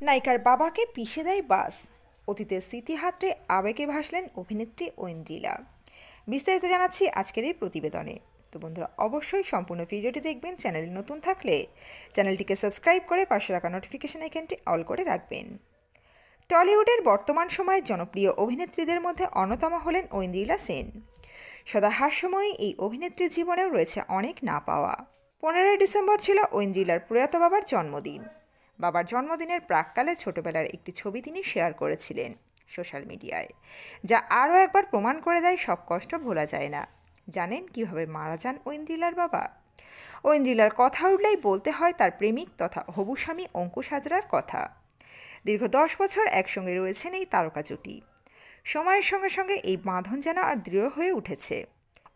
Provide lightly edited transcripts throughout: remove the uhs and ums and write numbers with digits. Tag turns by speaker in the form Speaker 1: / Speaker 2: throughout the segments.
Speaker 1: নায়িকার বাবাকে পিষে দেয় বাস, অতীতের স্মৃতি হাতড়ে আবেগে ভাসলেন অভিনেত্রী ঐন্দ্রিলা। বিস্তারিত জানাচ্ছি আজকের এই প্রতিবেদনে। তো বন্ধুরা, অবশ্যই সম্পূর্ণ ভিডিওটি দেখবেন। চ্যানেলে নতুন থাকলে চ্যানেলটিকে সাবস্ক্রাইব করে পাশে রাখা নোটিফিকেশন আইকনটি অল করে রাখবেন। টলিউডের বর্তমান সময়ের জনপ্রিয় অভিনেত্রীদের মধ্যে অন্যতম হলেন ঐন্দ্রিলা সেন। সদা হাস্যময়ী এই অভিনেত্রীর জীবনেও রয়েছে অনেক না পাওয়া। 15ই ডিসেম্বর ছিল ঐন্দ্রিলার প্রয়াত বাবার জন্মদিন। বাবার জন্মদিনের প্রাক্কালে ছোটবেলার একটি ছবি তিনি শেয়ার করেছিলেন সোশ্যাল মিডিয়ায়, যা আরও একবার প্রমাণ করে দেয় সব কষ্ট ভোলা যায় না। জানেন কিভাবে মারা যান ঐন্দ্রিলার বাবা? ঐন্দ্রিলার কথা উঠলেই বলতে হয় তার প্রেমিক তথা হবু স্বামী অঙ্কুশ হাজরার কথা। দীর্ঘ 10 বছর একসঙ্গে রয়েছেন এই তারকা জুটি। সময়ের সঙ্গে সঙ্গে এই বাঁধন যেন আর দৃঢ় হয়ে উঠেছে।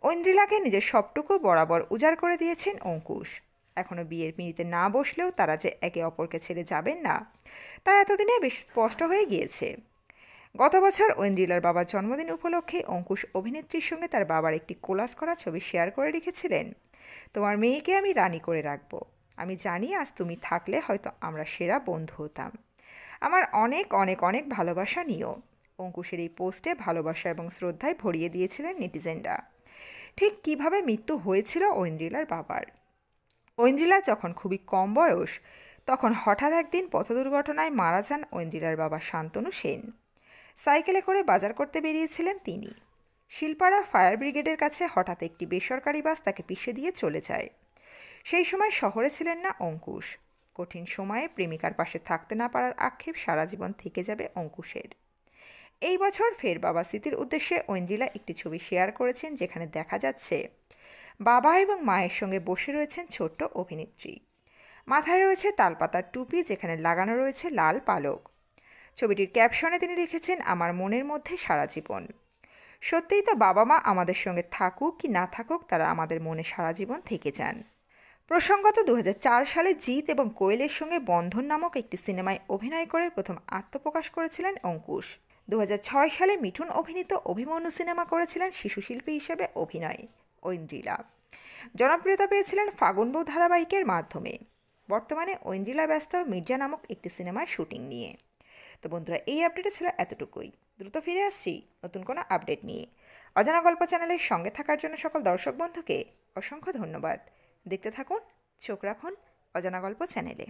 Speaker 1: ঐন্দ্রিলাকে নিজের সবটুকু বরাবর উজাড় করে দিয়েছেন অঙ্কুশ। এখনও বিয়ের পিঁড়িতে না বসলেও তারা যে একে অপরকে ছেড়ে যাবেন না, তা এতদিনে বেশ স্পষ্ট হয়ে গিয়েছে। গত বছর ঐন্দ্রিলার বাবার জন্মদিন উপলক্ষে অঙ্কুশ অভিনেত্রীর সঙ্গে তার বাবার একটি কোলাজ করা ছবি শেয়ার করে লিখেছিলেন, তোমার মেয়েকে আমি রানী করে রাখবো। আমি জানি আজ তুমি থাকলে হয়তো আমরা সেরা বন্ধু হতাম। আমার অনেক অনেক অনেক ভালোবাসা নিও। অঙ্কুশের এই পোস্টে ভালোবাসা এবং শ্রদ্ধায় ভরিয়ে দিয়েছিলেন নেটিজেনরা। ঠিক কিভাবে মৃত্যু হয়েছিল ঐন্দ্রিলার বাবার? ঐন্দ্রিলা যখন খুবই কম বয়স, তখন হঠাৎ একদিন পথ দুর্ঘটনায় মারা যান ঐন্দ্রিলার বাবা শান্তনু সেন। সাইকেলে করে বাজার করতে বেরিয়েছিলেন তিনি। শিলপাড়া ফায়ার ব্রিগেডের কাছে হঠাৎ একটি বেসরকারি বাস তাকে পিষে দিয়ে চলে যায়। সেই সময় শহরে ছিলেন না অঙ্কুশ। কঠিন সময়ে প্রেমিকার পাশে থাকতে না পারার আক্ষেপ সারা জীবন থেকে যাবে অঙ্কুশের। এই বছর ফের বাবা স্মৃতির উদ্দেশ্যে ঐন্দ্রিলা একটি ছবি শেয়ার করেছেন, যেখানে দেখা যাচ্ছে বাবা এবং মায়ের সঙ্গে বসে রয়েছেন ছোট্ট অভিনেত্রী। মাথায় রয়েছে তালপাতার টুপি, যেখানে লাগানো রয়েছে লাল পালক। ছবিটির ক্যাপশনে তিনি লিখেছেন, আমার মনের মধ্যে সারা জীবন। সত্যিই তো, বাবা মা আমাদের সঙ্গে থাকুক কি না থাকুক, তারা আমাদের মনে সারা জীবন থেকে যান। প্রসঙ্গত 2004 সালে জিৎ এবং কোয়েলের সঙ্গে বন্ধন নামক একটি সিনেমায় অভিনয় করে প্রথম আত্মপ্রকাশ করেছিলেন অঙ্কুশ। 2006 সালে মিঠুন অভিনীত অভিমন্যু সিনেমা করেছিলেন শিশু শিল্পী হিসেবে অভিনয় ঐন্দ্রিলা। জনপ্রিয়তা পেয়েছিলেন ফাগুন বউ ধারাবাহিকের মাধ্যমে। বর্তমানে ঐন্দ্রিলা ব্যস্ত মির্জা নামক একটি সিনেমার শুটিং নিয়ে। তো বন্ধুরা, এই আপডেটে ছিল এতটুকুই। দ্রুত ফিরে আসছি নতুন কোনো আপডেট নিয়ে। অজানা গল্প চ্যানেলের সঙ্গে থাকার জন্য সকল দর্শক বন্ধুকে অসংখ্য ধন্যবাদ। দেখতে থাকুন, চোখ রাখুন অজানা গল্প চ্যানেলে।